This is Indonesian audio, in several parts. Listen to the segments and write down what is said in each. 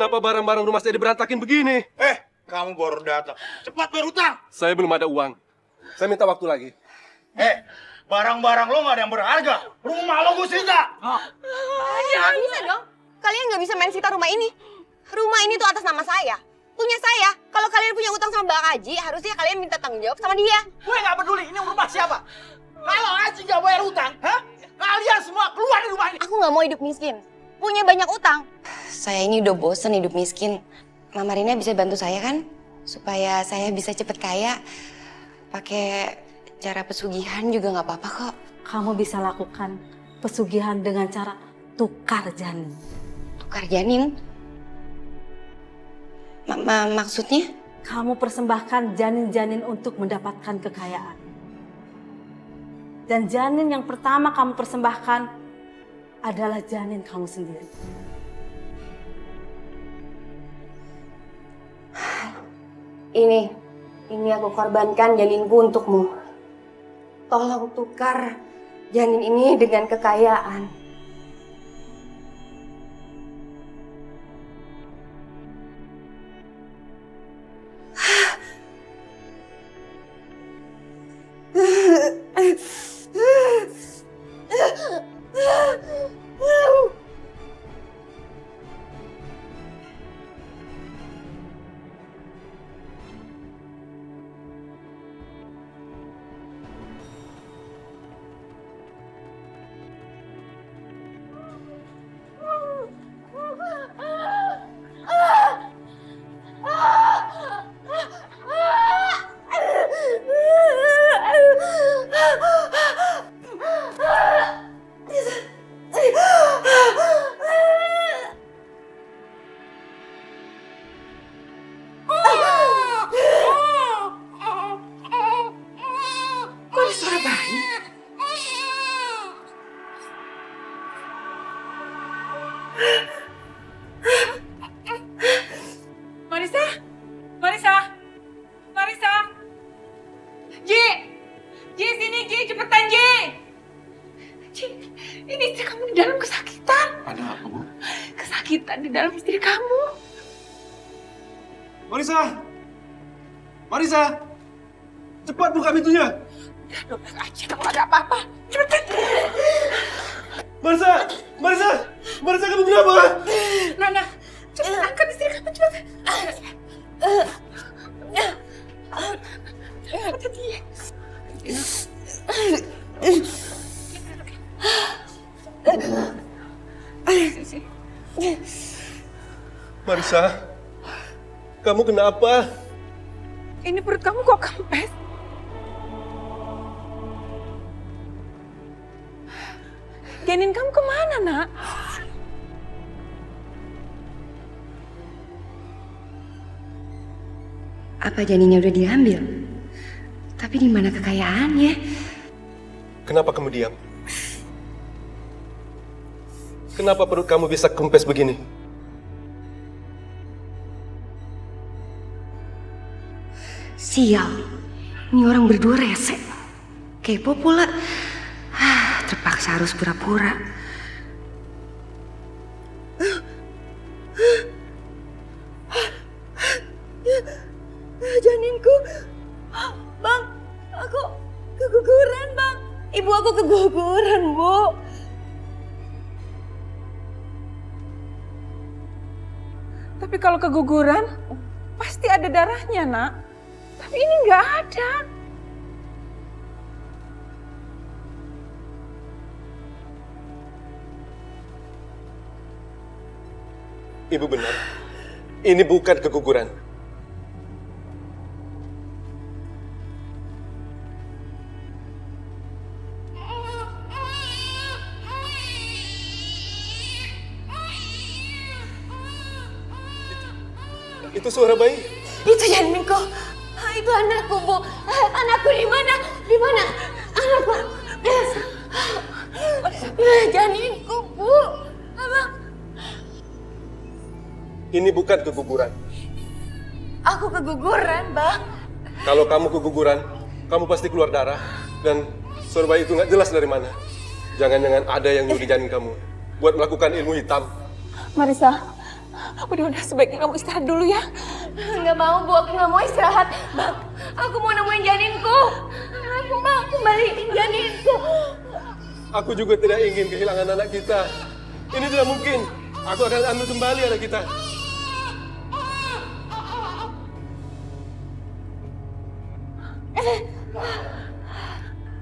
Kenapa barang-barang rumah saya berantakin begini? Kamu baru datang. Cepat bayar utang. Saya belum ada uang. Saya minta waktu lagi. Barang-barang lo nggak ada yang berharga. Rumah lo gue sita. Ya nggak bisa dong. Kalian nggak bisa main sita rumah ini. Rumah ini tuh atas nama saya. Punya saya. Kalau kalian punya utang sama Bang Haji, harusnya kalian minta tanggung jawab sama dia. Gue nggak peduli, ini rumah siapa? Kalau Haji nggak bayar utang, kalian semua keluar dari rumah ini. Aku nggak mau hidup miskin. Punya banyak utang. Saya ini udah bosen hidup miskin. Mama Rina bisa bantu saya kan? Supaya saya bisa cepet kaya. Pakai cara pesugihan juga nggak apa-apa kok. Kamu bisa lakukan pesugihan dengan cara tukar janin. Tukar janin? Maksudnya? Kamu persembahkan janin-janin untuk mendapatkan kekayaan. Dan janin yang pertama kamu persembahkan adalah janin kamu sendiri. Ini aku korbankan janinku untukmu. Tolong tukar janin ini dengan kekayaan. Kesakitan di dalam istri kamu. Marisa! Cepat buka pintunya! Udah 12 aja kalau ada apa-apa. Cepetan. Marisa kamu kenapa? Nana, cepat angkat istri kamu, cepat. Marisa, kamu kenapa? Ini perut kamu kok kempes? Janin kamu kemana, nak? Apa janinnya udah diambil? Tapi di mana kekayaannya? Kenapa kamu diam? Kenapa perut kamu bisa kempes begini? Sial, ini orang berdua rese. Kepo pula. Terpaksa harus pura-pura. Janinku. Bang, aku keguguran, Bang. Ibu aku keguguran, Bu. Tapi kalau keguguran, pasti ada darahnya, nak. Tapi ini nggak ada. Ibu benar. Ini bukan keguguran. Itu suara bayi. Itu janinku. Itu anakku, Bu. Anakku di mana? Di mana? Anakku. Janinku, Bu. Abang. Ini bukan keguguran. Aku keguguran, Bang. Kalau kamu keguguran, kamu pasti keluar darah. Dan suara bayi itu nggak jelas dari mana. Jangan-jangan ada yang nyuri janin kamu buat melakukan ilmu hitam. Marisa, Udah, sebaiknya kamu istirahat dulu ya. Nggak mau, Bu. Aku nggak mau istirahat. Bang, aku mau nemuin janinku. Aku mau kembaliin janinku. Aku juga tidak ingin kehilangan anak kita. Ini tidak mungkin. Aku akan ambil kembali anak kita.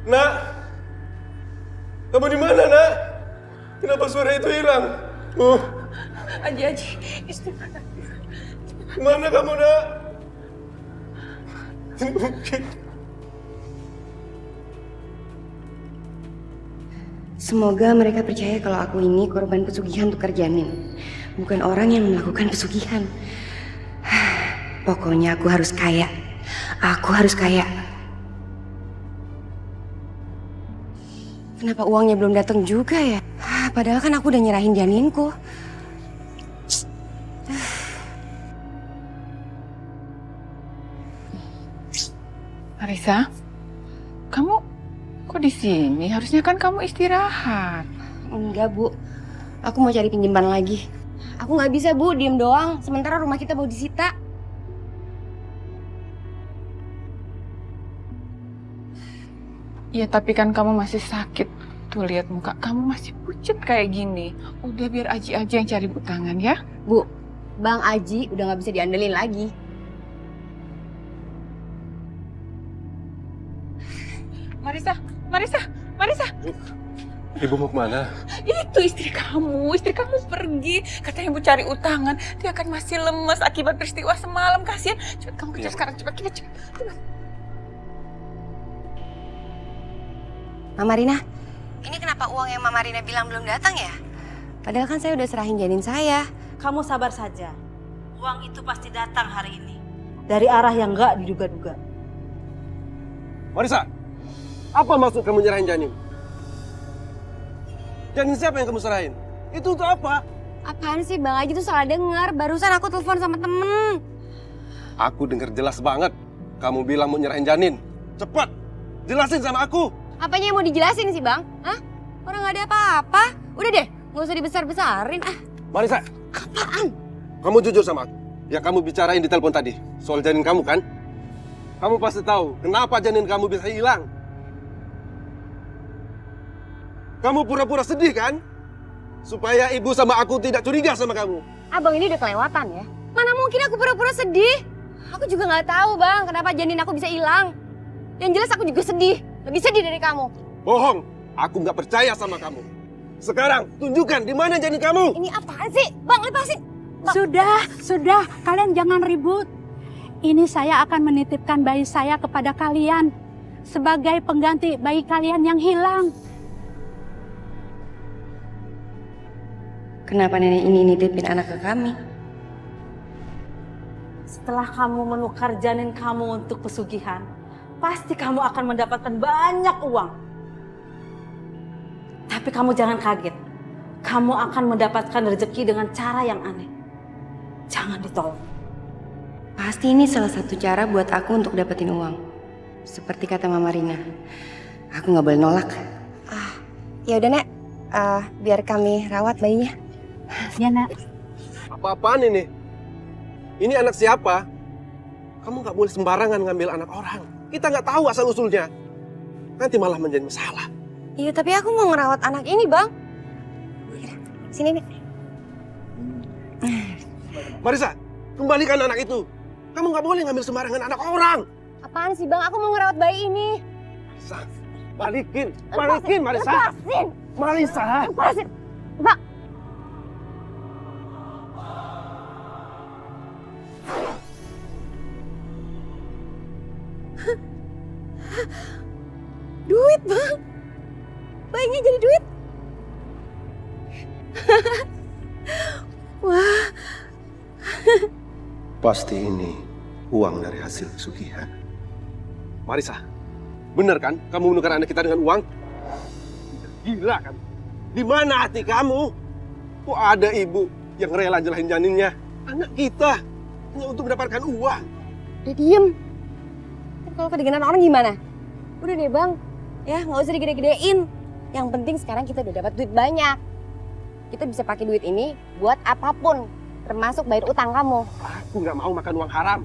Nak, kamu di mana, Nak? Kenapa suara itu hilang? Aji, istirahat. Mana kamu, Nak? Tidak mungkin. Semoga mereka percaya kalau aku ini korban pesugihan tukar janin, bukan orang yang melakukan pesugihan. Pokoknya aku harus kaya. Aku harus kaya. Kenapa uangnya belum datang juga ya? Padahal kan aku udah nyerahin janinku. Marisa, kamu kok di sini? Harusnya kan kamu istirahat. Enggak, Bu. Aku mau cari pinjaman lagi. Aku nggak bisa, Bu, diem doang. Sementara rumah kita mau disita. Ya tapi kan kamu masih sakit. Tuh lihat muka kamu masih pucet kayak gini. Udah biar Aji aja yang cari butangan ya. Bu, Bang Aji udah nggak bisa diandelin lagi. Marisa. Ibu mau kemana? Itu istri kamu pergi. Katanya mau cari utangan. Dia kan masih lemes akibat peristiwa semalam. Kasihan. Cepat kamu kejar sekarang, cepat. Mama Rina, ini kenapa uang yang Mama Rina bilang belum datang ya? Padahal kan saya udah serahin janin saya. Kamu sabar saja. Uang itu pasti datang hari ini. Dari arah yang nggak diduga-duga. Marisa, apa maksud kamu nyerahin janin? Janin siapa yang kamu serahin? Itu untuk apa? Apaan sih Bang Aji tuh salah dengar. Barusan aku telepon sama temen. Aku dengar jelas banget. Kamu bilang mau nyerahin janin. Cepat, jelasin sama aku. Apanya yang mau dijelasin sih Bang? Hah? Orang nggak ada apa-apa. Udah deh, nggak usah dibesar-besarin. Marisa, Apaan? kamu jujur sama aku. Ya kamu bicarain di telepon tadi soal janin kamu kan? Kamu pasti tahu kenapa janin kamu bisa hilang. Kamu pura-pura sedih kan? Supaya ibu sama aku tidak curiga sama kamu. Abang ini udah kelewatan ya. Mana mungkin aku pura-pura sedih? Aku juga nggak tahu Bang, kenapa janin aku bisa hilang. Yang jelas aku juga sedih. Lebih sedih dari kamu. Bohong, aku nggak percaya sama kamu. Sekarang tunjukkan di mana janin kamu. Ini apaan sih? Bang, lepasin. Bang. Sudah, kalian jangan ribut. Ini saya akan menitipkan bayi saya kepada kalian sebagai pengganti bayi kalian yang hilang. Kenapa nenek ini nitipin anak ke kami? Setelah kamu menukar janin kamu untuk pesugihan, pasti kamu akan mendapatkan banyak uang. Tapi kamu jangan kaget. Kamu akan mendapatkan rezeki dengan cara yang aneh. Jangan ditolak. Pasti ini salah satu cara buat aku untuk dapetin uang. Seperti kata Mama Rina. Aku nggak boleh nolak. Ya udah Nek. Biar kami rawat bayinya. Ya nak. Apa-apaan ini? Ini anak siapa? Kamu nggak boleh sembarangan ngambil anak orang. Kita nggak tahu asal-usulnya. Nanti malah menjadi masalah. Iya, tapi aku mau ngerawat anak ini, Bang. Sini, nih. Marisa, kembalikan anak itu. Kamu nggak boleh ngambil sembarangan anak orang. Apaan sih, Bang? Aku mau ngerawat bayi ini. Marisa, balikin, Marisa. Lepasin. Marisa. Lepasin. Bang. Duit, Bang. Bayinya jadi duit. Wah. Pasti ini uang dari hasil pesugihan. Marisa, benar kan kamu menukar anak kita dengan uang? Gila kan? Di mana hati kamu? Kok ada ibu yang rela jelahin janinnya? Anak kita hanya untuk mendapatkan uang. Udah diem. Kalau kedengeran orang gimana? Udah deh Bang, ya nggak usah digede-gedein. Yang penting sekarang kita udah dapat duit banyak. Kita bisa pakai duit ini buat apapun. termasuk bayar utang kamu. Aku nggak mau makan uang haram.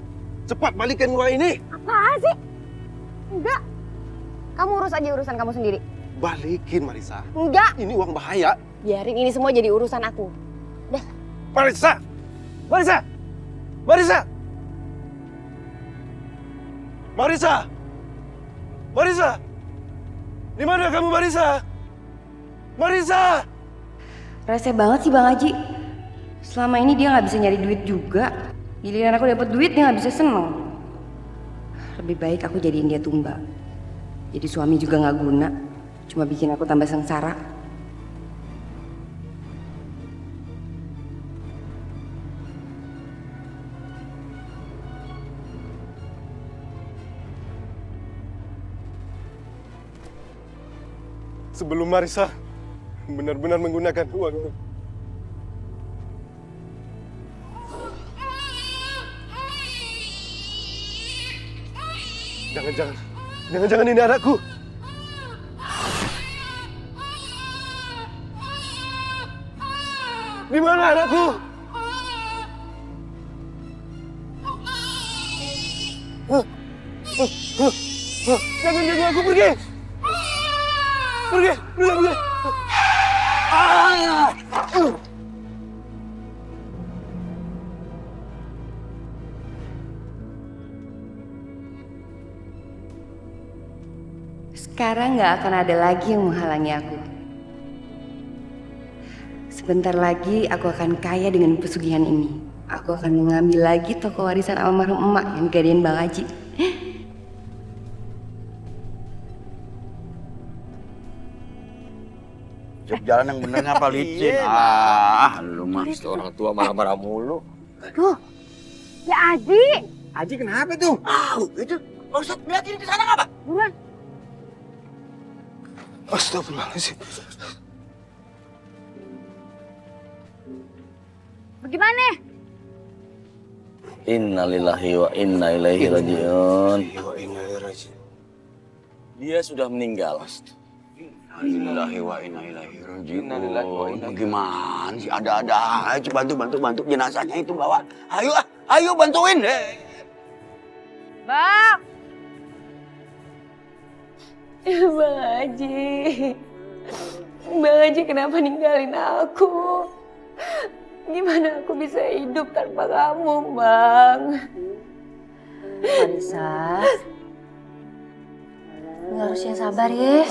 Cepat balikin uang ini. Apaan sih? Enggak. Kamu urus aja urusan kamu sendiri. Balikin, Marisa. Enggak. Ini uang bahaya. Biarin ini semua jadi urusan aku. Udah. Marisa! Marisa! Marisa! Marisa! Marisa! Di mana kamu, Marisa? Marisa! Rese banget sih Bang Haji. Selama ini dia nggak bisa nyari duit juga. Giliran aku dapat duit dia nggak bisa seneng. Lebih baik aku jadiin dia tumbal. Jadi suami juga nggak guna. Cuma bikin aku tambah sengsara. Sebelum Marisa benar-benar menggunakan uang itu. Jangan-jangan ini anakku. Di mana anakku? Jangan ganggu aku, pergi! Pergi! Sekarang nggak akan ada lagi yang menghalangi aku. Sebentar lagi aku akan kaya dengan pesugihan ini. Aku akan mengambil lagi toko warisan almarhum emak yang digadein Bang Haji. Jalan yang bener ngapa licin? Lu mah orang tua marah-marah mulu. Tuh, ya Aji. Aji kenapa tuh? Itu maksud liatin ke sana ngapa? Buruan. Astagfirullahaladzim. Bagaimana? Innalillahi wa inna ilaihi rajiun. Dia sudah meninggal. Innalillahi wa inna ilaihi rajiun. Bagaimana sih? Ada-ada aja. Bantu jenazahnya itu bawa. Ayo bantuin. Bang. Bang Haji. Bang Haji kenapa ninggalin aku? Gimana aku bisa hidup tanpa kamu, Bang? Marisa, lu harus yang sabar ya.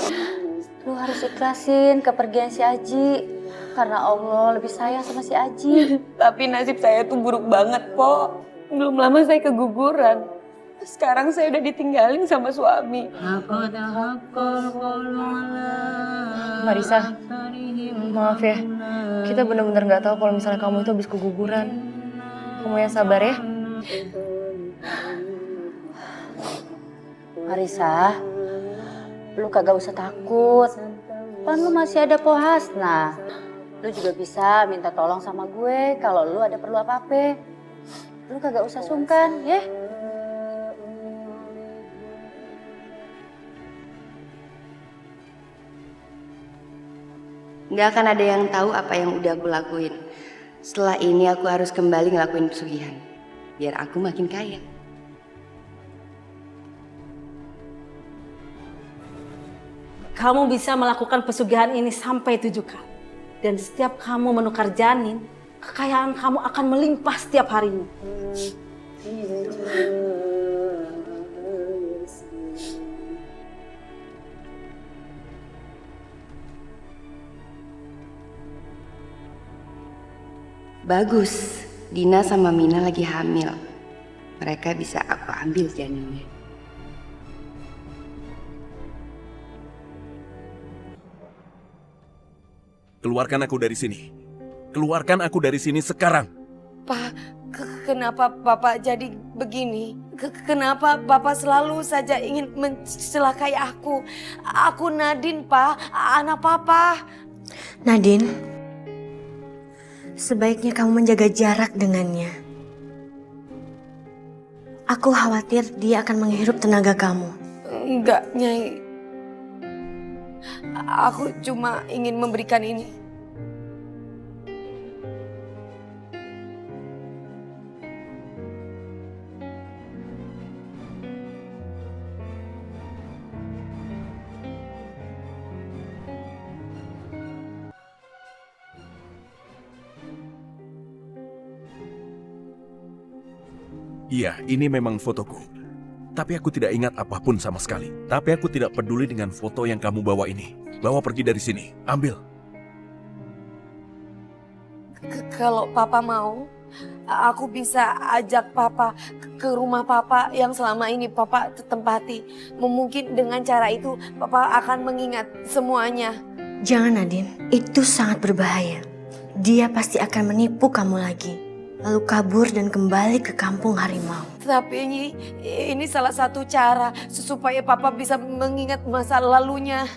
Lu harus ikhlasin kepergian si Aji. Karena Allah lebih sayang sama si Aji. Tapi nasib saya tuh buruk banget, Po. Belum lama saya keguguran. Sekarang saya udah ditinggalin sama suami. Marisa, maaf ya. Kita benar-benar nggak tahu kalau misalnya kamu itu habis keguguran. Kamu yang sabar ya. Marisa, lu kagak usah takut. Kan lu masih ada Po Hasna. Lu juga bisa minta tolong sama gue kalau lu ada perlu apa-apa. Lu kagak usah sungkan, ya. Nggak akan ada yang tahu apa yang udah aku lakuin. Setelah ini aku harus kembali ngelakuin pesugihan. Biar aku makin kaya. Kamu bisa melakukan pesugihan ini sampai 7 kali. Dan setiap kamu menukar janin, kekayaan kamu akan melimpah setiap harinya. Bagus, Dina sama Mina lagi hamil. Mereka bisa aku ambil janinnya. Keluarkan aku dari sini. Keluarkan aku dari sini sekarang. Pak, kenapa Bapak jadi begini? Kenapa Bapak selalu saja ingin mencelakai aku? Aku Nadine, Pak, anak Papa. Nadine, sebaiknya kamu menjaga jarak dengannya. Aku khawatir dia akan menghirup tenaga kamu. Enggak, Nyai. Aku cuma ingin memberikan ini. Iya, ini memang fotoku. Tapi aku tidak ingat apapun sama sekali. Tapi aku tidak peduli dengan foto yang kamu bawa ini. Bawa pergi dari sini. Ambil. Kalau papa mau, aku bisa ajak papa ke rumah papa yang selama ini papa tempati. Mungkin dengan cara itu papa akan mengingat semuanya. Jangan Nadine, itu sangat berbahaya. Dia pasti akan menipu kamu lagi. Lalu kabur dan kembali ke kampung harimau. Tapi ini salah satu cara supaya papa bisa mengingat masa lalunya.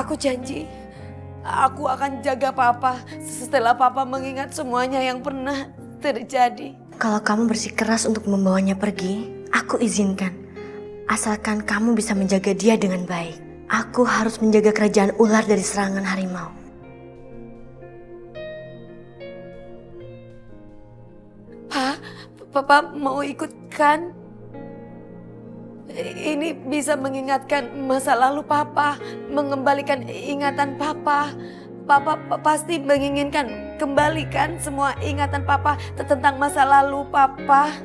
Aku janji, aku akan jaga papa setelah papa mengingat semuanya yang pernah terjadi. Kalau kamu bersikeras untuk membawanya pergi, aku izinkan. Asalkan kamu bisa menjaga dia dengan baik. Aku harus menjaga kerajaan ular dari serangan harimau. Pak, papa mau ikut kan? Ini bisa mengingatkan masa lalu papa, mengembalikan ingatan papa. Papa pasti menginginkan kembalikan semua ingatan papa tentang masa lalu papa.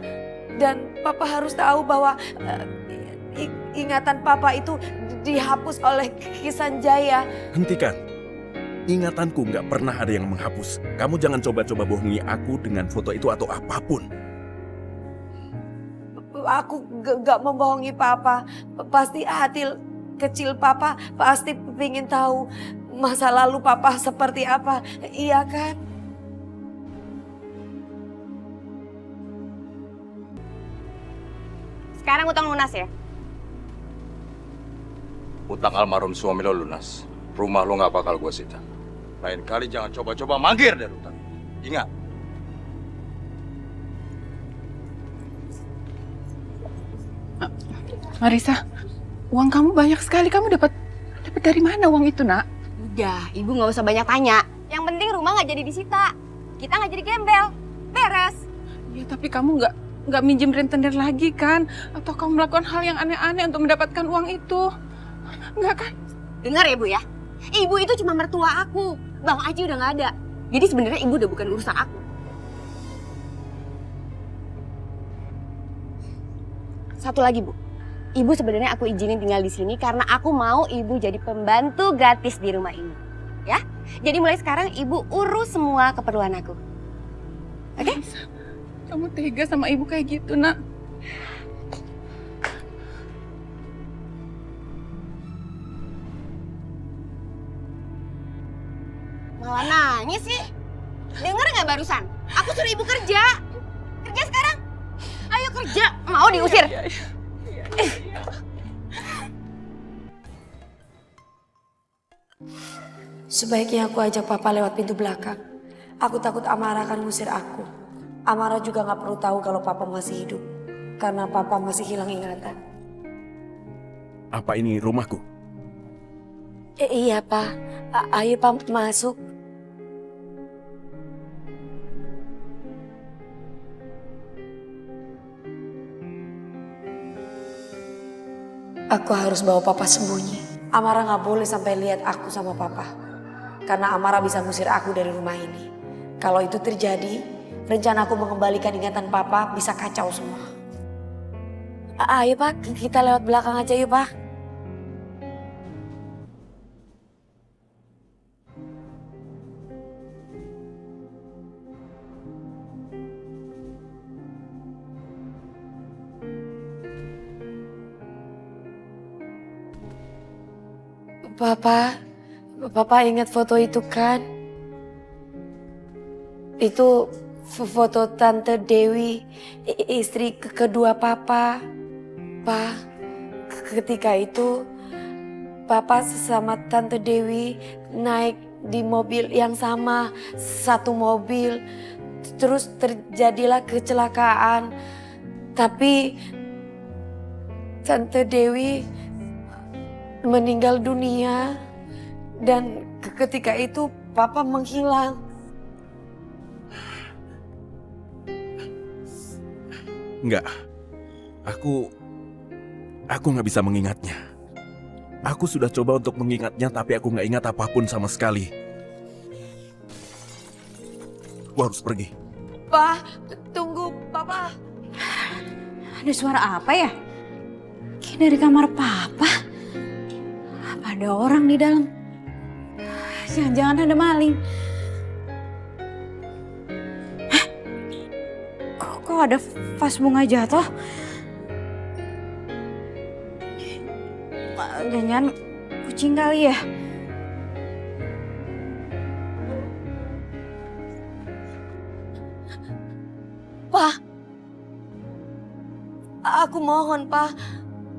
Dan papa harus tahu bahwa ingatan papa itu dihapus oleh Kisanjaya. Hentikan. Ingatanku nggak pernah ada yang menghapus. Kamu jangan coba-coba bohongi aku dengan foto itu atau apapun. Aku gak membohongi papa. Pasti hati kecil papa pasti ingin tahu masa lalu papa seperti apa. Iya kan? Sekarang utang lunas ya? Utang almarhum suami lo lunas. Rumah lo gak bakal gue sita. Lain kali jangan coba-coba mangkir dari utang. Ingat. Marisa, uang kamu banyak sekali. Kamu dapat dari mana uang itu, Nak? Udah, ibu nggak usah banyak tanya. Yang penting rumah nggak jadi disita. Kita nggak jadi gembel. Beres. Ya, tapi kamu nggak minjem rentenir lagi kan? Atau kamu melakukan hal yang aneh-aneh untuk mendapatkan uang itu? Enggak kan? Dengar ya, Bu ya. Ibu itu cuma mertua aku. Bang Aji udah nggak ada. Jadi sebenarnya ibu udah bukan urusan aku. Satu lagi, Bu. Ibu sebenarnya aku izinin tinggal di sini karena aku mau ibu jadi pembantu gratis di rumah ini. Ya? Jadi mulai sekarang ibu urus semua keperluan aku. Oke? Kamu tega sama ibu kayak gitu, Nak. Malah nangis sih. Dengar nggak barusan? Aku suruh ibu kerja. Kerja sekarang. Ayo kerja. Mau diusir? Sebaiknya aku ajak papa lewat pintu belakang. Aku takut Amara akan ngusir aku. Amara juga gak perlu tahu kalau papa masih hidup. Karena papa masih hilang ingatan. Apa ini rumahku? Iya, Pak. Ayo, Pak, masuk. Aku harus bawa papa sembunyi. Amara gak boleh sampai lihat aku sama papa. Karena Amara bisa ngusir aku dari rumah ini. Kalau itu terjadi, rencana aku mengembalikan ingatan papa bisa kacau semua. Ayo, Pak, kita lewat belakang aja yuk, Pak. Papa ingat foto itu kan? Itu foto Tante Dewi, istri kedua Papa. Pa, ketika itu Papa sama Tante Dewi naik di mobil yang sama, satu mobil. Terus terjadilah kecelakaan. Tapi Tante Dewi meninggal dunia dan ketika itu Papa menghilang. Enggak, aku nggak bisa mengingatnya. Aku sudah coba untuk mengingatnya tapi aku nggak ingat apapun sama sekali. Aku harus pergi. Pa, tunggu Papa. Ada suara apa ya? Kayak dari kamar papa. Apa ada orang di dalam? Jangan-jangan ada maling. Hah? Kok ada vas bunga jatuh? Jangan-jangan kucing kali ya? Pak, aku mohon, Pak.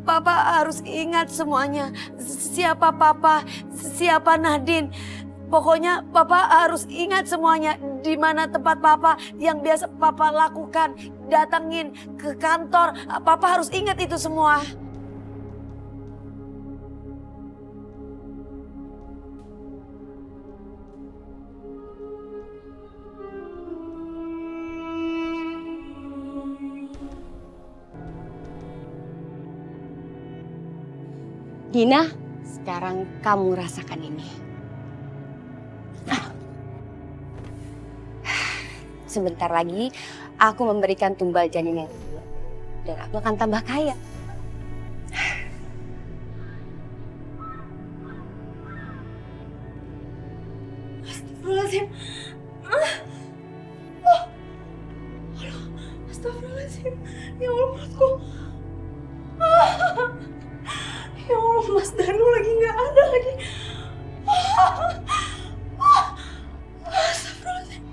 Papa harus ingat semuanya. Siapa Papa, siapa Nadine. Pokoknya Papa harus ingat semuanya. Di mana tempat Papa yang biasa Papa lakukan. Datengin ke kantor. Papa harus ingat itu semua. Dina, sekarang kamu rasakan ini. Sebentar lagi aku memberikan tumbal janin yang kedua. Dan aku akan tambah kaya. Astagfirullahaladzim. Astagfirullahaladzim. Ya Allah, Masku. Ya Allah, Mas Danu lagi nggak ada lagi. Astagfirullahaladzim.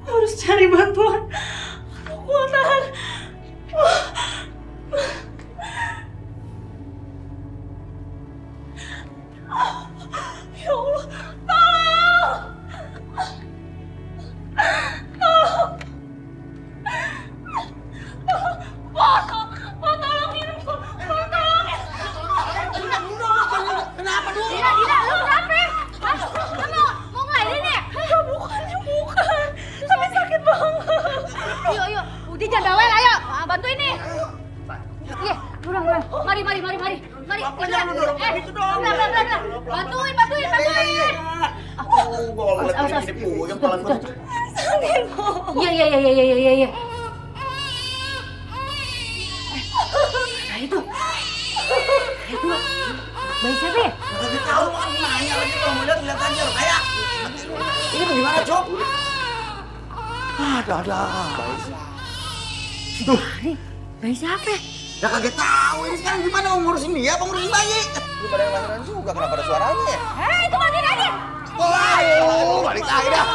Harus cari bantuan. Aduh, kuat tahan. Ya Allah, tolong. Kenapa dulu? Dina, lu kenapa? Lu mau ngelahirin ya? Bukan. Tapi sakit banget. Yuk. Udah jangan bawel, ayo. Bantuin nih. Iya, durang. Mari. Mari. Gitu dong. Pelan. Bantuin. Awas. Sakit banget. Iya. Nah itu. Bayi siapa ya? Nggak tahu kan nanya lagi kalau mau lihat aja lo kayak. Ini bagaimana, Cok? Ada. Tuh. Bayi siapa ya? Ya kaget tahu ini sekarang gimana mau ngurusin dia, apa ngurusin bayi? Lu pada yang lahiran juga, kenapa ada suaranya ya? Itu mandiin aja. Wah, balik lagi dah.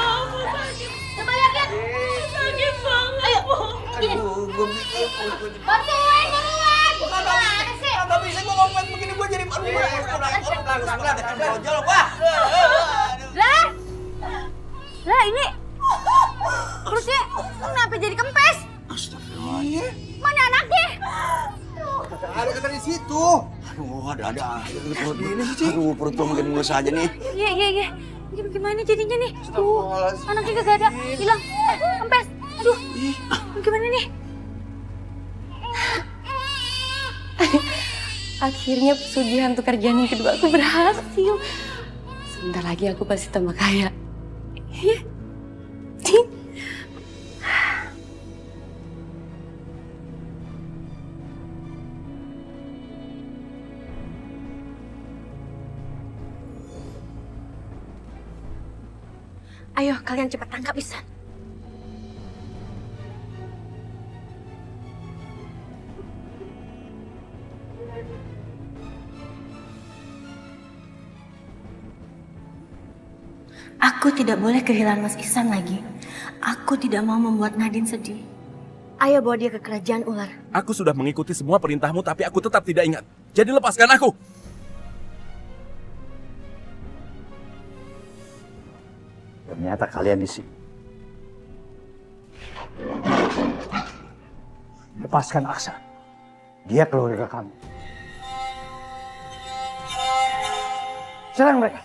Coba lihat. Sakit banget. Ayo. Aduh, gue bikin. Bantuin buruan. Gimana sih? Gak bisa gue ngomong begini, gue jadi aduh, brojol gua. Lah ini perutnya kenapa jadi kempes? Astagfirullah. Mana anaknya? Ada di situ. Aduh, ada. Aduh, perut gue makin mulus aja nih. Iya. Gimana jadinya nih? Tuh, anaknya kagak ada. Hilang. Kempes. Aduh. Gimana nih? Akhirnya pesugihan tukar janin kedua aku berhasil. Sebentar lagi aku pasti tambah kaya. Iya. Ayo kalian cepat tangkap Ihsan. Aku tidak boleh kehilangan Mas Ihsan lagi. Aku tidak mau membuat Nadine sedih. Ayo bawa dia ke kerajaan ular. Aku sudah mengikuti semua perintahmu tapi aku tetap tidak ingat. Jadi lepaskan aku. Ternyata kalian di sini. Lepaskan Aksan. Dia keluarga kami. Serang mereka.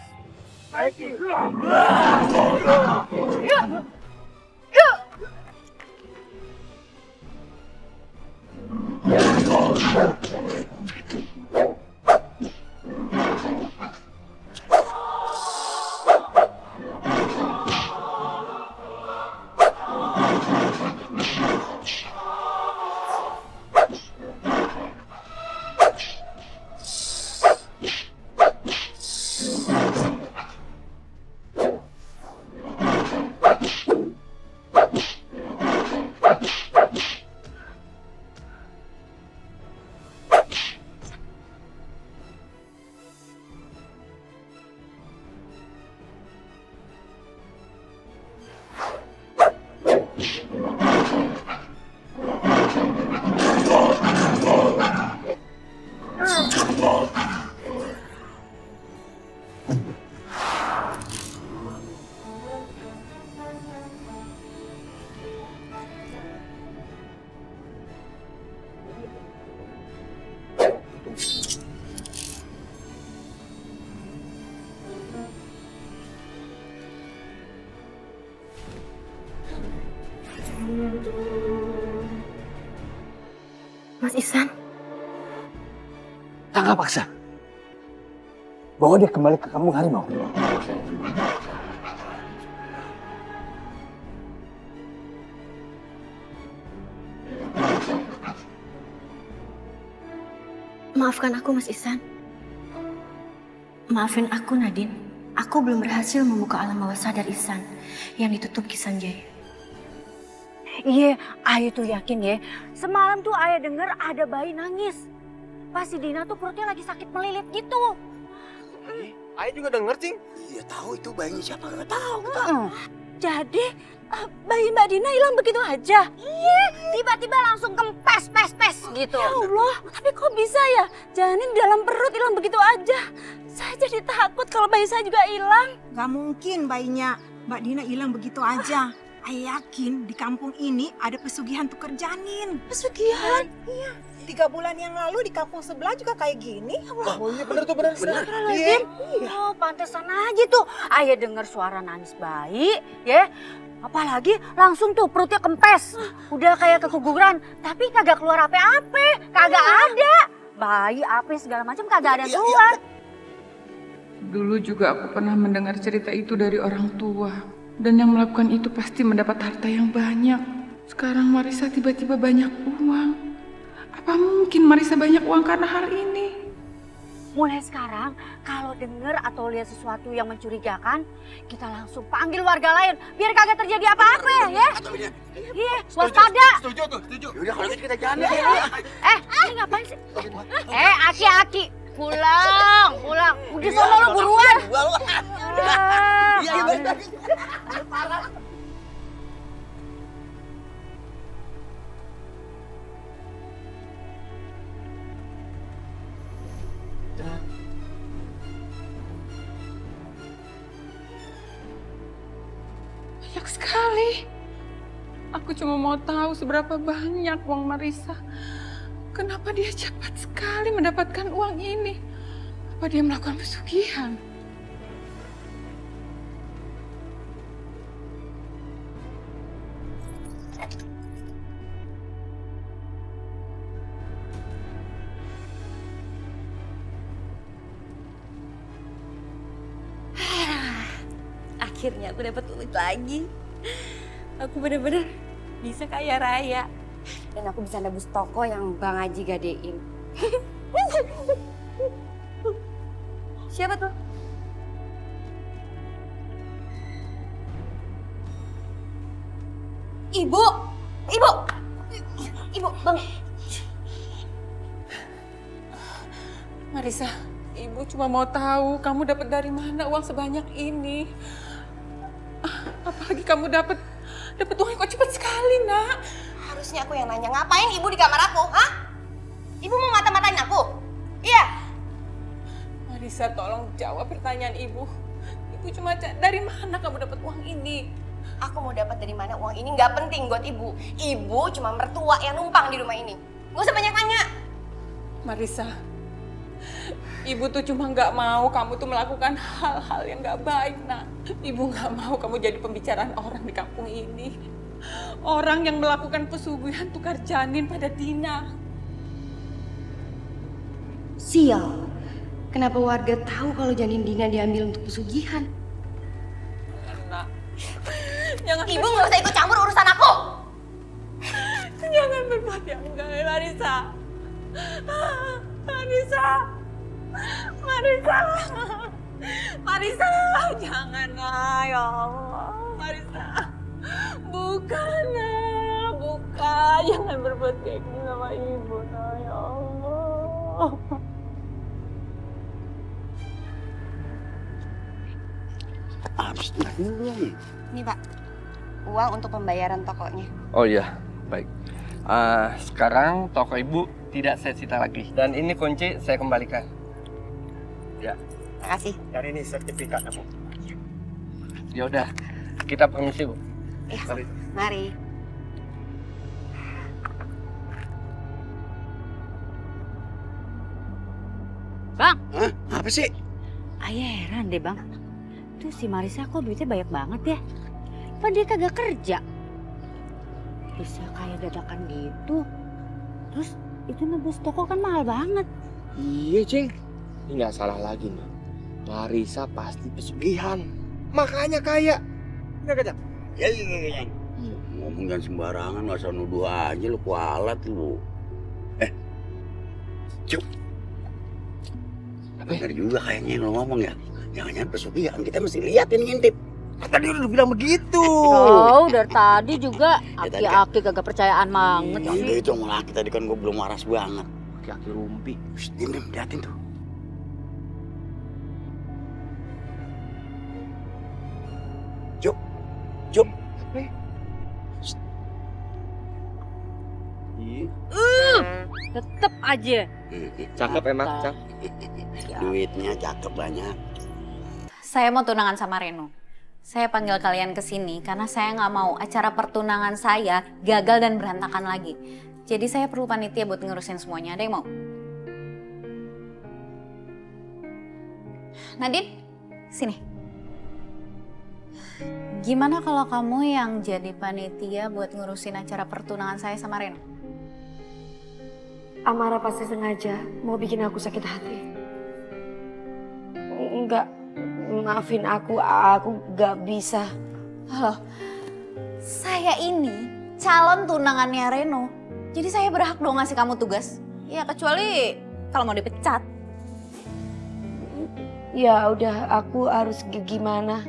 Mas Ihsan. Tangkap paksa. Bawa dia kembali ke kampung harimau. Maafkan aku, Mas Ihsan. Maafin aku, Nadine. Aku belum berhasil membuka alam bawah sadar Ihsan yang ditutup Kisan Jaya. Iya, Ayu tuh yakin ya. Semalam tuh Ayah denger ada bayi nangis. Pas si Dina tuh perutnya lagi sakit melilit gitu. Ayah juga denger, Cing. Iya tahu itu bayinya siapa, nggak tahu. Jadi bayi Mbak Dina hilang begitu aja? Iya, tiba-tiba langsung kempes, pes gitu. Ya Allah, tapi kok bisa ya? Janin di dalam perut hilang begitu aja. Saya jadi takut kalau bayi saya juga hilang. Gak mungkin bayinya Mbak Dina hilang begitu aja. Ayah yakin di kampung ini ada pesugihan tukar janin. Pesugihan? Iya. 3 bulan yang lalu di kampung sebelah juga kayak gini. Oh iya bener tuh, bener. Iya. Oh, pantesan aja tuh. Ayah dengar suara nangis bayi, ya. Apalagi langsung tuh perutnya kempes. Udah kayak keguguran, tapi kagak keluar apa-apa. Kagak ada. Bayi apa segala macam kagak ada keluar. Dulu juga aku pernah mendengar cerita itu dari orang tua. Dan yang melakukan itu pasti mendapat harta yang banyak. Sekarang Marisa tiba-tiba banyak uang. Apa mungkin Marisa banyak uang karena hal ini? Mulai sekarang, kalau denger atau lihat sesuatu yang mencurigakan, kita langsung panggil warga lain. Biar kagak terjadi apa-apa ya. Iya, waspada. Setuju tuh, setuju. Yaudah kalau gitu kita jalan. Ini ngapain sih? Aki-aki. Pulang. Udah sono lo buruan. Iya. Banyak sekali. Aku cuma mau tahu seberapa banyak uang Marisa. Kenapa dia cepat sekali mendapatkan uang ini? Apa dia melakukan pesugihan? Akhirnya aku dapat duit lagi. Aku bener-bener bisa kaya raya. Dan aku bisa nebus toko yang Bang Haji gadein. Siapa tuh? Ibu, Bang. Marisa, Ibu cuma mau tahu kamu dapat dari mana uang sebanyak ini. Apalagi kamu dapat uang kok cepat sekali, Nak. Harusnya aku yang nanya, ngapain ibu di kamar aku, hah? Ibu mau mata-matain aku? Iya. Marisa, tolong jawab pertanyaan Ibu. Ibu cuma dari mana kamu dapat uang ini? Aku mau dapat dari mana uang ini nggak penting buat ibu. Ibu cuma mertua yang numpang di rumah ini. Gak usah banyak tanya. Marisa, Ibu tuh cuma nggak mau kamu tuh melakukan hal-hal yang nggak baik, Nak. Ibu nggak mau kamu jadi pembicaraan orang di kampung ini. Orang yang melakukan pesugihan tukar janin pada Dina. Sial. Kenapa warga tahu kalau janin Dina diambil untuk pesugihan? Nak, jangan. Ibu nggak usah ikut campur urusan aku. Jangan berbuat yang enggak, Marisa. Marisa, janganlah, ya Allah. Marisa, bukan, jangan berbuat kayak gini sama ibu, ya Allah. Ini Pak, uang untuk pembayaran tokonya. Oh iya, baik. Sekarang toko ibu tidak saya sita lagi. Dan ini kunci saya kembalikan. Ya. Makasih. Dan ini sertifikatnya, Bu. Ya udah, kita permisi, Bu. Mari. Bang. Hah? Apa sih? Ayah heran deh, Bang. Tuh si Marisa kok duitnya banyak banget ya? Apa dia kagak kerja? Bisa kayak dadakan gitu. Terus itu nebus toko kan mahal banget. Iya, Cing. Ini nggak salah lagi, Mbak. Marisa pasti pesugihan. Makanya kaya. Nggak kejam? Ya. Ngomong jangan sembarangan, nggak usah nuduh aja lu kualat lu. Cuk. Benar juga kayaknya yang lu ngomong ya. Jangan-jangan pesugihan, kita mesti liatin ngintip. Tadi udah bilang begitu. Oh, dari tadi juga aki-aki kagak percayaan banget Jangan sih. gitu sama laki tadi kan gue belum waras banget. Aki-aki rumpi. Shh, diam, liatin tuh. Cuk. Tetep aja. Cakep emang, Cak. Duitnya cakep banyak. Saya mau tunangan sama Reno. Saya panggil kalian ke sini karena saya nggak mau acara pertunangan saya gagal dan berantakan lagi. Jadi saya perlu panitia buat ngurusin semuanya. Ada yang mau? Nadine, sini. Gimana kalau kamu yang jadi panitia buat ngurusin acara pertunangan saya sama Reno? Amara pasti sengaja mau bikin aku sakit hati. Enggak, maafin aku gak bisa. Loh, saya ini calon tunangannya Reno. Jadi saya berhak dong ngasih kamu tugas. Ya kecuali kalau mau dipecat. Ya udah, aku harus gimana?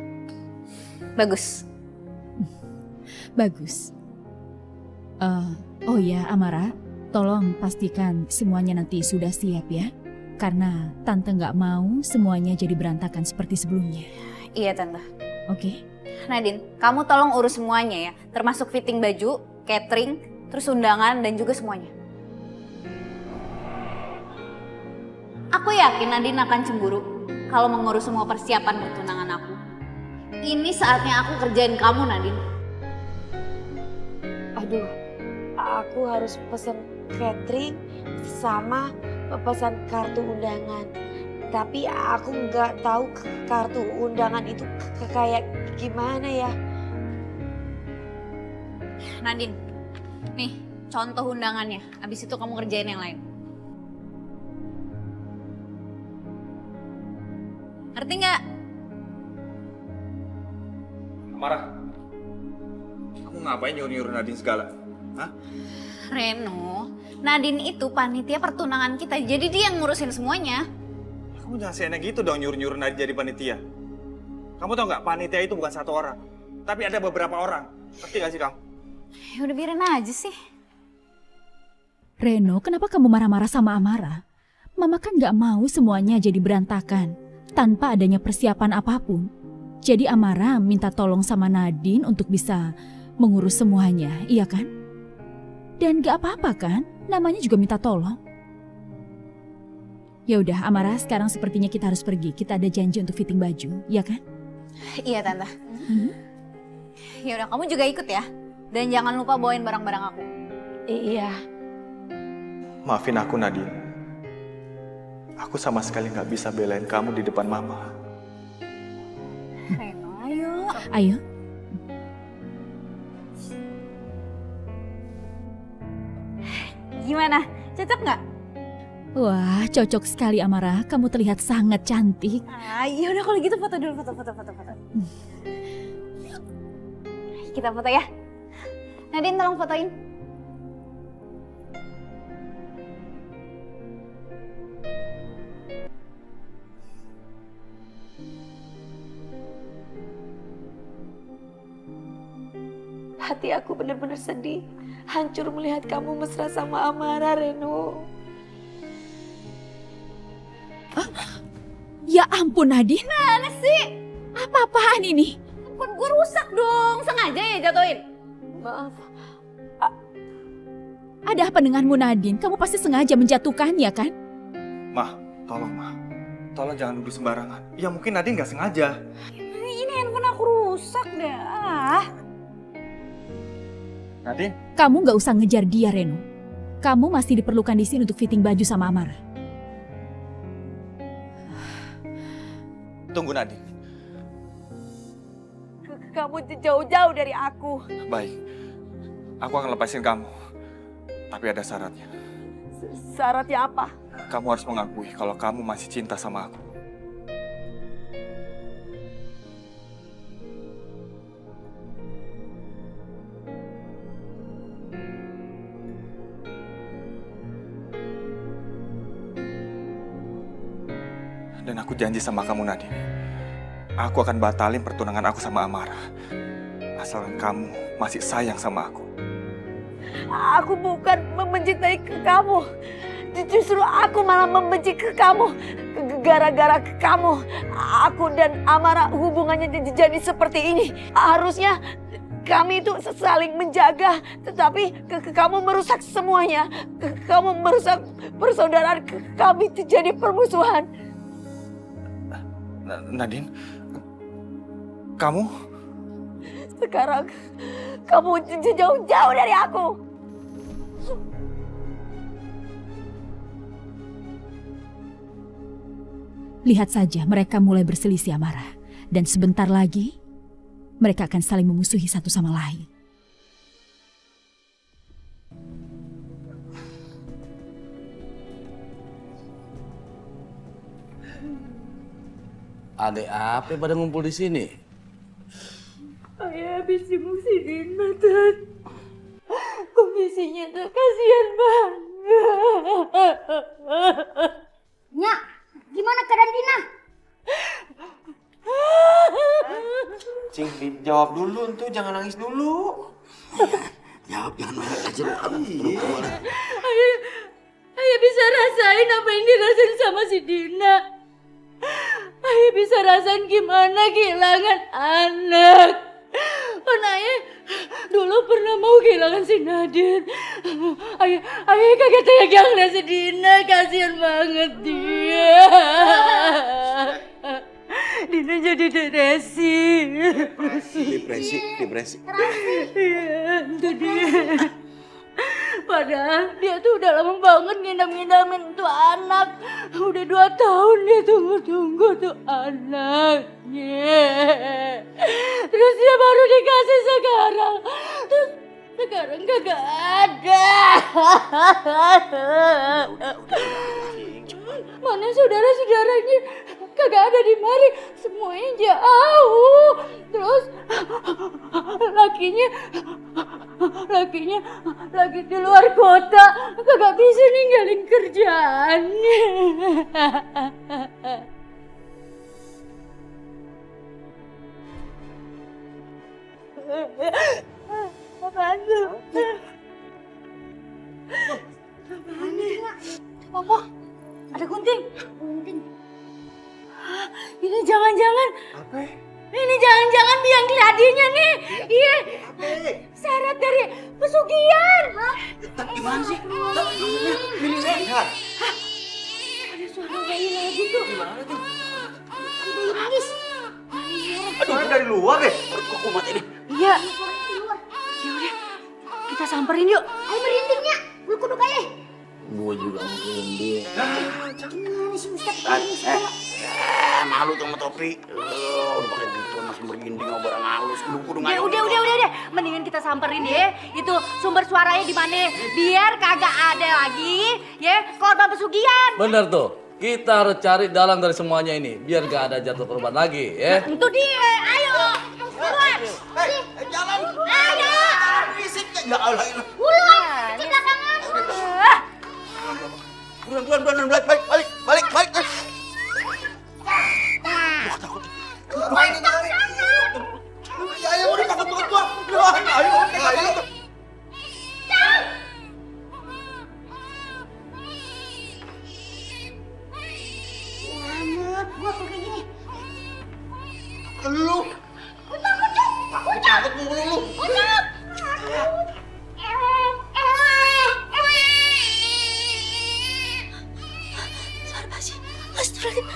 Bagus. Bagus. Oh ya, Amara, tolong pastikan semuanya nanti sudah siap ya. Karena Tante nggak mau semuanya jadi berantakan seperti sebelumnya. Iya, Tante. Oke. Nadine, kamu tolong urus semuanya ya. Termasuk fitting baju, catering, terus undangan dan juga semuanya. Aku yakin Nadine akan cemburu kalau mengurus semua persiapan pertunangan aku. Ini saatnya aku kerjain kamu, Nadine. Aduh, aku harus pesen catering sama pesan kartu undangan. Tapi aku nggak tahu kartu undangan itu kayak gimana ya. Nadine, nih contoh undangannya. Abis itu kamu kerjain yang lain. Ngerti nggak? Amara, kamu ngapain nyuruh-nyuruh Nadine segala? Hah? Reno, Nadine itu panitia pertunangan kita. Jadi dia yang ngurusin semuanya. Kamu jangan seenak gitu dong nyuruh-nyuruh Nadine jadi panitia. Kamu tau nggak, panitia itu bukan satu orang, tapi ada beberapa orang. Ngerti gak sih kamu? Ya udah biarin aja sih. Reno, kenapa kamu marah-marah sama Amara? Mama kan nggak mau semuanya jadi berantakan tanpa adanya persiapan apapun. Jadi Amara minta tolong sama Nadine untuk bisa mengurus semuanya, iya kan? Dan gak apa-apa kan? Namanya juga minta tolong. Ya udah, Amara, sekarang sepertinya kita harus pergi. Kita ada janji untuk fitting baju, iya kan? Iya, Tante. Ya udah, kamu juga ikut ya. Dan jangan lupa bawain barang-barang aku. Iya. Maafin aku, Nadine. Aku sama sekali nggak bisa belain kamu di depan Mama. Reno, ayo. Ayo. Gimana? Cocok nggak? Wah, cocok sekali Amara. Kamu terlihat sangat cantik. Ya udah kalau gitu foto dulu, foto. Kita foto ya. Nadine tolong fotoin. Hati aku benar-benar sedih. Hancur melihat kamu mesra sama Amara, Reno. Ya ampun, Nadine. Mana sih? Apa-apaan ini? Handphone gue rusak dong. Sengaja ya jatuhin? Maaf. Ada apa denganmu, Nadine? Kamu pasti sengaja menjatuhkannya, kan? Ma, tolong Ma. Tolong jangan nuduh sembarangan. Ya mungkin Nadine nggak sengaja. Ini handphone aku rusak deh. Nadine? Kamu nggak usah ngejar dia, Reno. Kamu masih diperlukan di sini untuk fitting baju sama Amara. Tunggu, Nadine. Kamu jauh-jauh dari aku. Baik. Aku akan lepasin kamu. Tapi ada syaratnya. Syaratnya apa? Kamu harus mengakui kalau kamu masih cinta sama aku. Dan aku janji sama kamu, Nadine. Aku akan batalin pertunangan aku sama Amara. Asalkan kamu masih sayang sama aku. Aku bukan mencintai kamu. Justru aku malah membenci kamu. Gara-gara kamu, aku dan Amara hubungannya jadi seperti ini. Harusnya kami itu saling menjaga, tetapi kamu merusak semuanya. Kamu merusak persaudaraan kami, jadi permusuhan. Nadine, kamu? Sekarang kamu jauh-jauh dari aku. Lihat saja mereka mulai berselisih amarah. Dan sebentar lagi mereka akan saling memusuhi satu sama lain. Adek apa pada ngumpul di sini? Ayah habis jenguk si Dina, Tan. Kondisinya tuh kasihan banget. Nyak, gimana keadaan Dina? Cing, dijawab dulu tuh, jangan nangis dulu. Jawab, jangan marah aja. Ayah bisa rasain apa yang dirasain sama si Dina. Ayah bisa rasain gimana kehilangan anak. Kan ayah dulu pernah mau kehilangan si Nadine. Ayah kagak tega ngeliat si Dina, kasihan banget dia. Dina jadi depresi. Depresi. Iya, itu dia. Padahal dia tuh udah lama banget ngidam-ngidamin tuh anak. Udah 2 tahun dia tunggu-tunggu tuh anaknya. Terus dia baru dikasih sekarang. Terus sekarang kagak ada. Mana saudara-saudaranya kagak ada di mari. Semuanya jauh. Terus lakinya lagi di luar kota, kagak bisa ninggalin kerjaannya. Apaan tuh? Apa? Ada gunting? Ini jangan-jangan. Apa? Ini jangan-jangan biang keladinya nih. Iya. Syarat dari pesugihan. Gimana sih? Ini sehat. Ada suara bayi lagi tuh. Gimana tuh? Bayi nangis. Aduh, dari luar deh. Kok kumat ini? Iya. Yaudah, kita samperin yuk. Ayo merindingnya, bulu kuduk aja. Gue juga merinding. Gimana sih Ustaz? Malu sama topi. Udah pakai gitu masih merinding sama barang halus. Kudu Ya udah. Mendingan kita samperin ya. Itu sumber suaranya di mana? Biar kagak ada lagi ya korban pesugihan. Bener tuh. Kita harus cari dalam dari semuanya ini. Biar gak ada jatuh korban lagi ya. Itu dia. Ayo. Buruan. Jalan. Ayo. Fisiknya. Ya Allah. Buruan. Di belakangan. Buruan. Balik. Main ini kali. Ayo, udah takut gua. Ayo. Selamat, gua kok kayak gini. Lu. Gua takut mulu lu. Suara basi. Astagfirullah.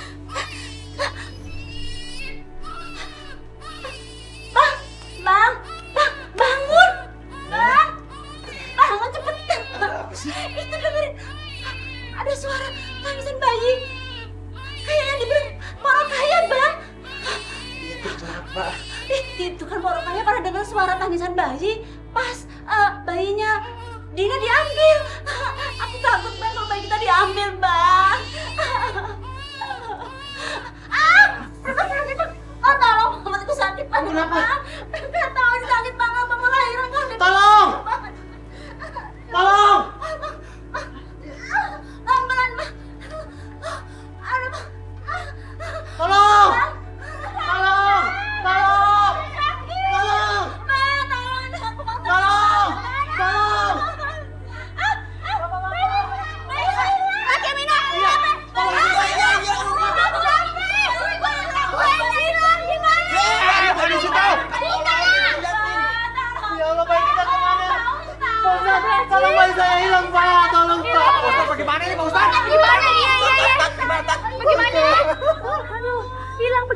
Bang, bangun. Bangun cepetan. Itu dengerin. Ada suara tangisan bayi. Kayaknya dibilang Morokaya, Bang. Itu kan Morokaya pada dengar suara tangisan bayi. Pas bayinya Dina diambil. Aku takut banget kalau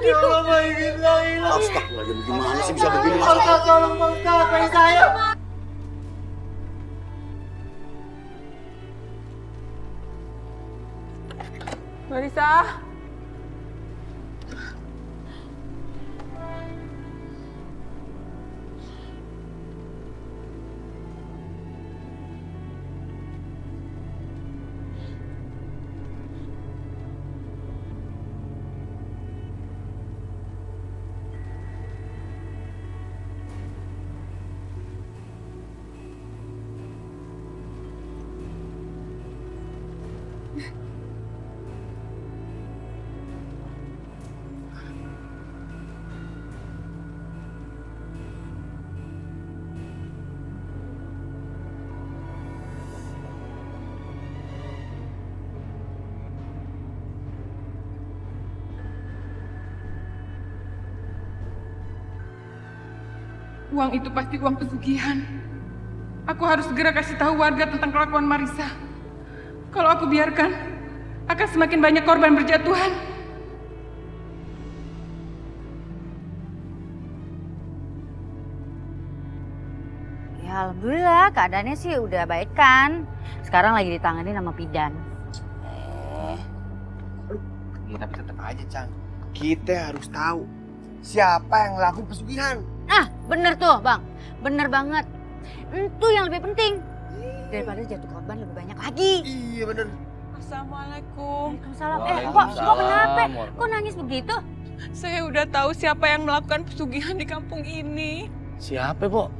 begitu. Ya Allah, astagfirullahaladzim, gimana sih bisa begini? Pak Ustadz, tolong Pak Ustadz, bagi saya. Marisa. Uang itu pasti uang pesugihan. Aku harus segera kasih tahu warga tentang kelakuan Marisa. Kalau aku biarkan, akan semakin banyak korban berjatuhan. Ya alhamdulillah keadaannya sih udah baik kan. Sekarang lagi ditangani sama bidan. Ya, tapi tetap aja, Cang. Kita harus tahu siapa yang ngelakuin pesugihan. Nah, bener tuh Bang. Bener banget. Itu yang lebih penting. Daripada jatuh korban lebih banyak lagi. Iya bener. Assalamualaikum. Waalaikumsalam. Kok kenapa? Kok nangis begitu? Saya udah tahu siapa yang melakukan pesugihan di kampung ini. Siapa, Pok?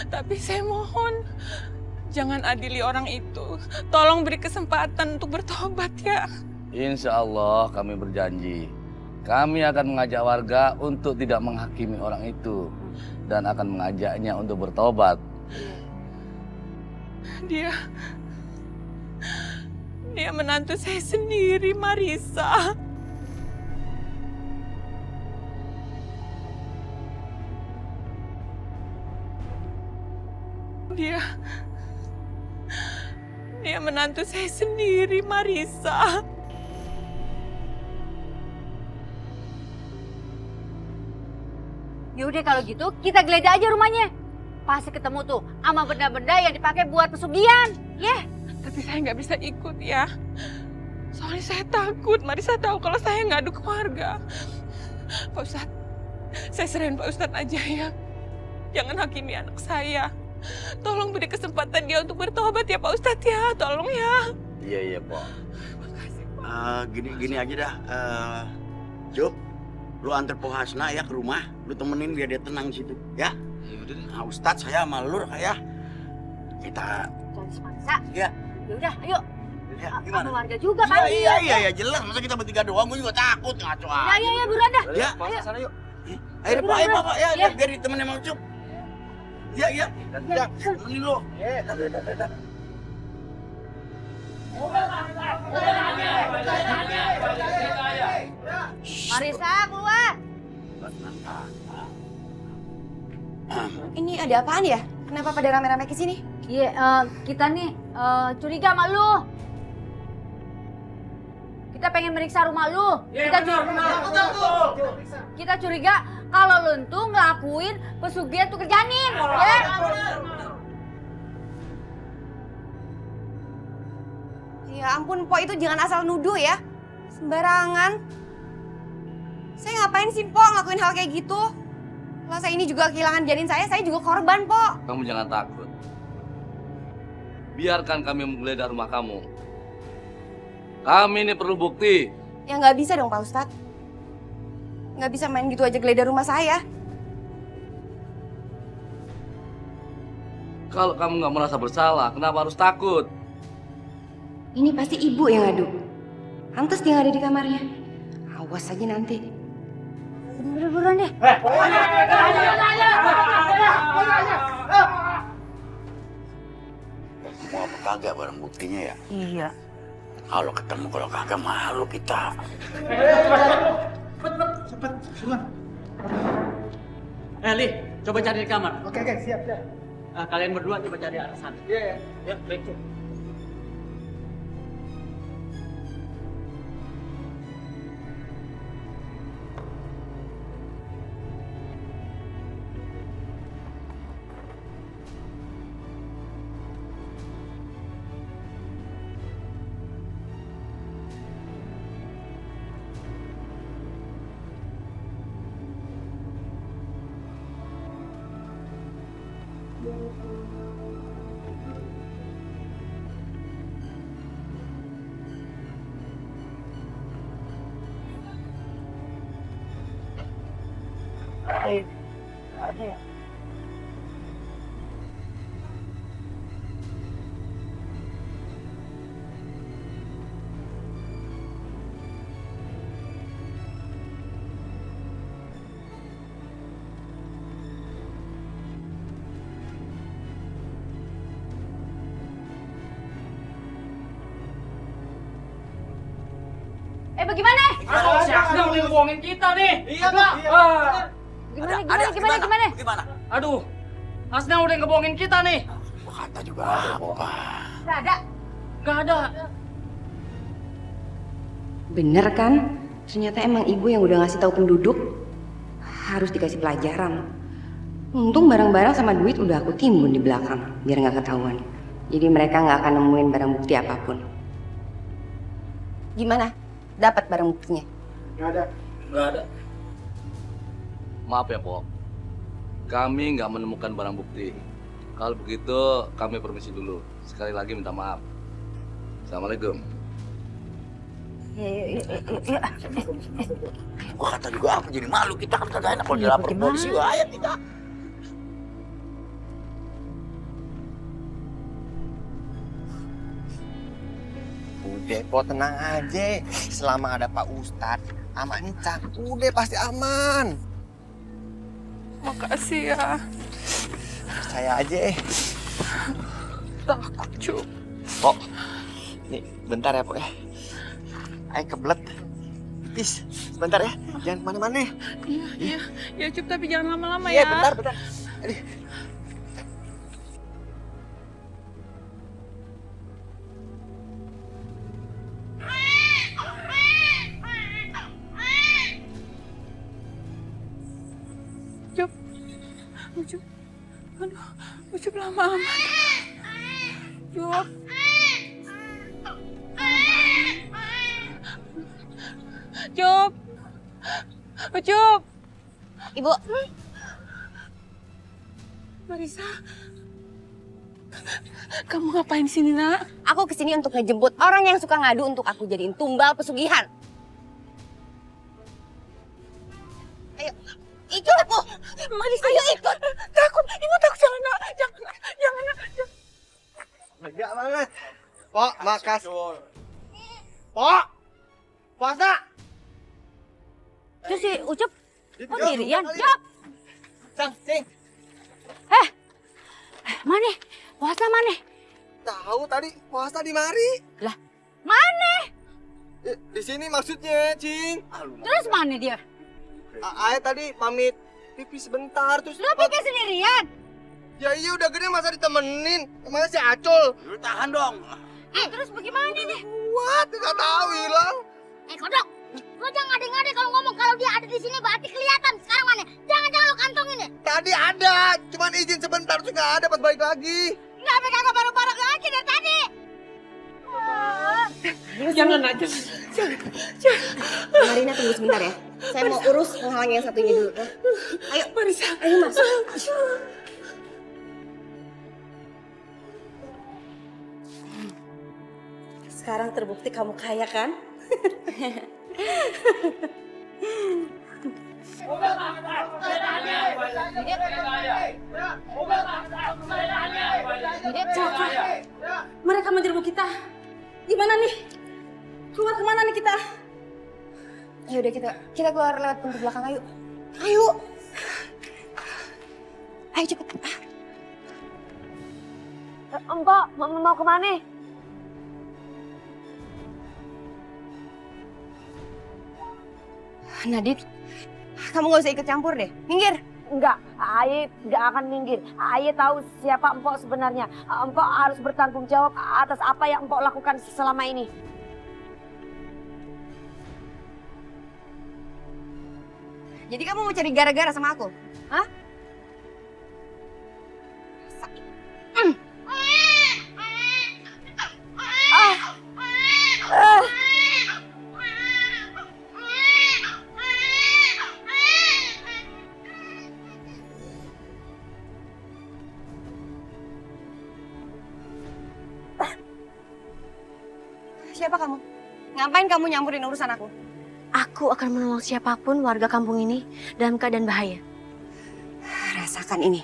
Tapi saya mohon, jangan adili orang itu. Tolong beri kesempatan untuk bertobat ya. Insya Allah kami berjanji. Kami akan mengajak warga untuk tidak menghakimi orang itu. Dan akan mengajaknya untuk bertobat. Dia menantu saya sendiri, Marisa. Dia menantu saya sendiri, Marisa. Yaudah kalau gitu kita geledah aja rumahnya. Pasti ketemu tuh sama benda-benda yang dipakai buat pesugihan. Tapi saya nggak bisa ikut ya. Soalnya saya takut Marisa tahu kalau saya ngadu ke warga. Pak Ustadz, saya serahin Pak Ustadz aja ya. Jangan hakimi anak saya. Tolong beri kesempatan dia untuk bertobat ya Pak Ustadz ya. Tolong ya. Iya, Pak. Gini aja dah. Job, lu antar Po Hasna ya ke rumah. Lu temenin biar dia tenang di situ, ya. Nah, Ustadz saya sama Lur ya. Kita Jangan semaksa. Ya. Yaudah, ayo. Ya, Sama warga juga kan? Iya, jelas. Masa kita bertiga doang, gue juga takut ngaco aja. Ya, buruan dah. Ya, Ayo. sana yuk. Ayo, Pak, ya, biar ditemenin sama Ucup. Ya. Temenin lu. Marisa, keluar. Ini ada apaan ya? Kenapa pada rame-rame ke sini? Iya, kita nih curiga sama lu. Kita pengen meriksa rumah lu. Kita curiga kalau lu tuh ngelakuin pesugihan tuh kerjanin. Ya. Ya ampun, Po, itu jangan asal nuduh ya. Sembarangan. Saya ngapain sih, Po, ngelakuin hal kayak gitu? Kalau saya ini juga kehilangan janin saya juga korban, Po. Kamu jangan takut. Biarkan kami menggeledah rumah kamu. Kami ini perlu bukti. Ya nggak bisa dong, Pak Ustadz. Nggak bisa main gitu aja geledah rumah saya. Kalau kamu nggak merasa bersalah, kenapa harus takut? Ini pasti ibu yang ngadu. Pantes dia nggak ada di kamarnya. Awas aja nanti. Buruan deh. Mau apa kagak barang buktinya ya? Iya. Kalau ketemu, kalau kagak malu kita. Cepet, buruan. Li, coba cari di kamar. Oke, siap. Kalian berdua coba cari arah sana. Iya. Ya, baik. lain. Nggak ada ya? Bagaimana? Si Asna udah ngebohongin kita nih. Iya, Pak. Gimana? Aduh, Asna udah ngebohongin kita nih. Kata juga apa? Nggak ada. Gak ada. Bener kan? Ternyata emang ibu yang udah ngasih tahu penduduk harus dikasih pelajaran. Untung barang-barang sama duit udah aku timbun di belakang biar nggak ketahuan. Jadi mereka nggak akan nemuin barang bukti apapun. Gimana? Dapat barang buktinya? Nggak ada. Maaf ya, Pok. Kami nggak menemukan barang bukti. Kalau begitu, kami permisi dulu. Sekali lagi minta maaf. Assalamualaikum. Iya. Gua kata juga apa jadi malu kita kan kagak enak kalau dilapor polisi bahaya kita. Udah, Po, tenang aja. Selama ada Pak Ustadz sama Encak, udah pasti aman. Makasih ya. Percaya aja. Takut, Cuk. Po, nih bentar ya, Po ya. Ayo kebelet. Tis, sebentar ya. Jangan kemana-mana. Iya, Cuk, tapi jangan lama-lama ya. Iya, bentar. Aduh. Ucup lama amat. Ucup. Ucup. Ibu. Marisa. Kamu ngapain sini, Nak? Aku kesini untuk ngejemput orang yang suka ngadu untuk aku jadiin tumbal pesugihan. Ayo, ikut aku. Marisa, ayo ikut. Takut, ibu takut. Jangan, Nak. Jangan. Lega banget. Pok, makasih. Pok! Puasa! Itu si Ucup, kok dirian? Jok! Cing. Mana? Puasa mana? Tahu tadi puasa di mari. Lah, mana? Di sini maksudnya, Cing. Terus mana dia? Ayah tadi pamit pipis sebentar terus. Lu pikir sendirian? Ya iya udah gede masa ditemenin. Emangnya si Acul. Lu tahan dong. Terus bagaimana nih? What? Gak tahu hilang. Kodok, lu jangan ngade-ngade kalau ngomong. Kalau dia ada di sini berarti kelihatan. Sekarang mana? Jangan lu kantongin ya. Tadi ada, cuman izin sebentar terus nggak ada pas balik lagi. Kenapa kagak baru-baru lagi dari tadi? Jangan aja. Marina tunggu sebentar ya. Saya mau urus penghalang yang satunya dulu. Ayo, Marisa. Ayo masuk. Sekarang terbukti kamu kaya kan? Celaka. Mereka menjermu kita. Gimana nih? Keluar kemana nih kita? Ya udah kita keluar lewat pintu belakang. Ayo. Ayo cepet. Empok, mau kemana? Nadit, kamu gak usah ikut campur deh. Minggir. Enggak, Aye nggak akan minggir. Aye tahu siapa Empok sebenarnya. Empok harus bertanggung jawab atas apa yang Empok lakukan selama ini. Jadi kamu mau cari gara-gara sama aku? Hah? Siapa kamu? Ngapain kamu nyampurin urusan aku? Aku akan menolong siapapun warga kampung ini dalam keadaan bahaya. rasakan ini.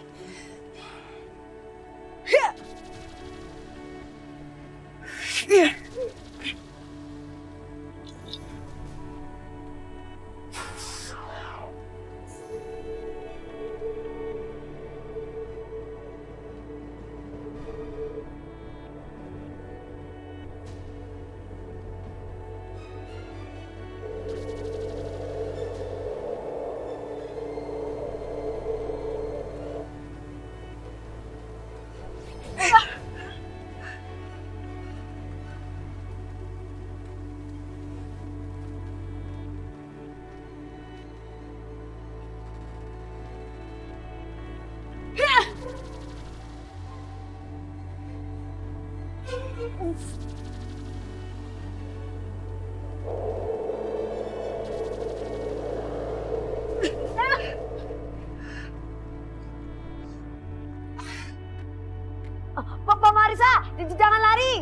Mbak Marisa, jangan lari.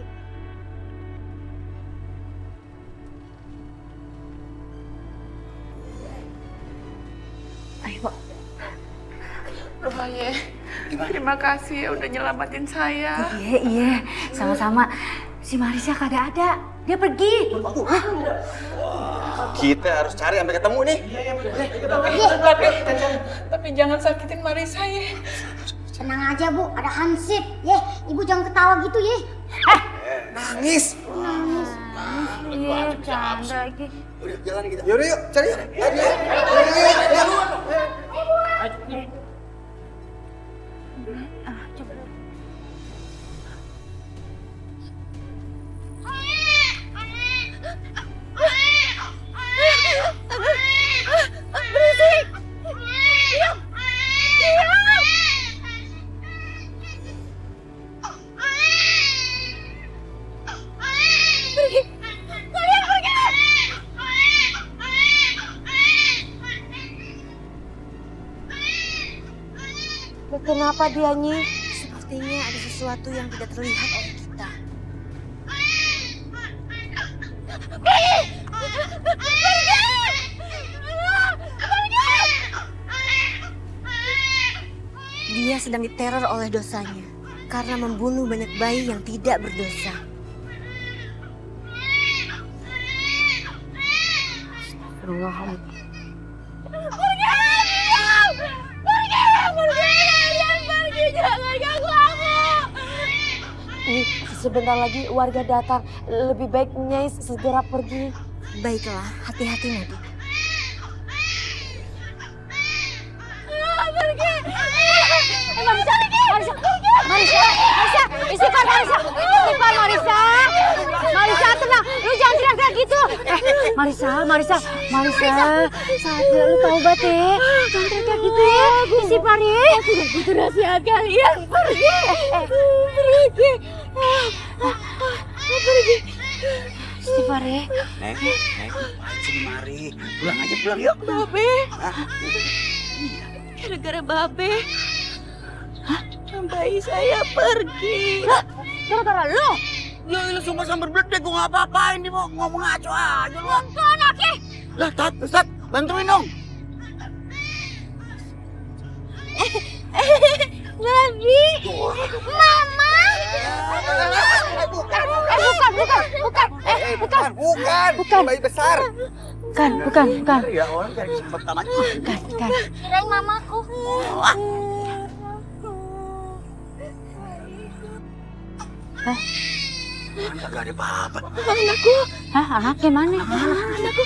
Ayo, Pak. Loh, Ayah. Terima kasih ya udah nyelamatin saya. Iya, sama-sama. Si Marisa kagak ada. Dia pergi. Kita harus cari sampai ketemu nih. Tapi jangan sakitin Marisa ya. Tenang aja Bu, ada Hansip. Ibu jangan ketawa gitu ya. Nangis. Nangis. Iya, canda lagi. Udah jalan kita. Yuk, cari. Ayo. Berisik. Diam. Pergi. Kalian pergi. Kenapa dia Nyi? Sepertinya ada sesuatu yang tidak terlihat oleh kita. Pergi. Dia sedang diteror oleh dosanya karena membunuh banyak bayi yang tidak berdosa. Astagfirullahaladzim. Jangan ganggu aku. Sebentar lagi warga datang. Lebih baik Nyai segera pergi. Baiklah, hati-hati Nadi. Pergi. Marisa, tenang. Lu jangan teriak-teriak gitu. Marisa. Saatnya lu taubat ya. Jangan teriak gitu ya. Istighfar ya. Itu nasihat kalian. Pergi. Istighfar ya. Nek, sini mari. Pulang aja, pulang yuk. Babe. Gara-gara Babe. Bayi saya pergi. Gara-gara lu? Ya lu cuma sambar bledek, gue gak apa-apain. Dia mau ngomong ngaco aja lu. Tuh anaknya. Lah, Ustaz, bantuin dong. Nabi. Mama. Bukan. Bayi besar. Bukan. Ya, orang cari kesempatan aja. Bukan. Kirain mamaku. Hah? Kagak ada apa-apa. Anakku. Hah, anaknya mana? Anakku.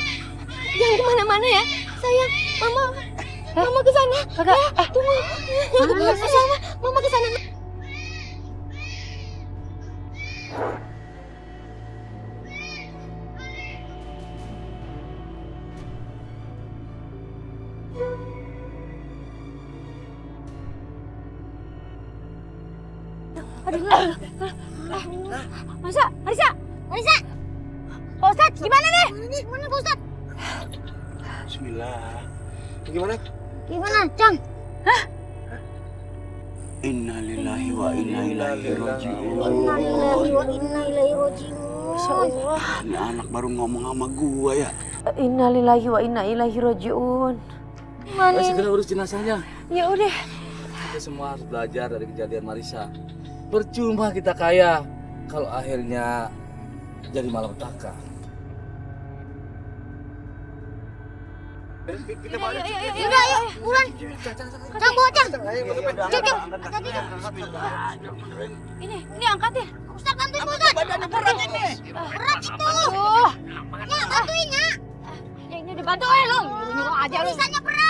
Jangan kemana-mana ya. Sayang, Mama ke sana. Kagak. Tunggu. Mama ke sana. Marisa. Pak Ustadz, gimana nih? Gimana Pak Ustadz? Bismillah. Gimana? Gimana, Cang? Innalillahi wa inna ilaihi raji'un. Innalillahi wa inna ilaihi raji'un. Masya Allah. Ini anak baru ngomong sama gua ya. Innalillahi wa inna ilaihi raji'un. Ayo segera urus jenazahnya. Ya udah. Kita semua harus belajar dari kejadian Marisa. Percuma kita kaya kalau akhirnya jadi malapetaka. Kita balik. Udah, ayo, buruan. Cang, bawa Cang. Cang. Ini angkat ya. Ustaz, bantuin Ustaz. Badannya berat ini. Berat itu. Nya, bantuin, Nya. Ya ini dibantu lo. Nyuruh aja lo. Tulisannya berat.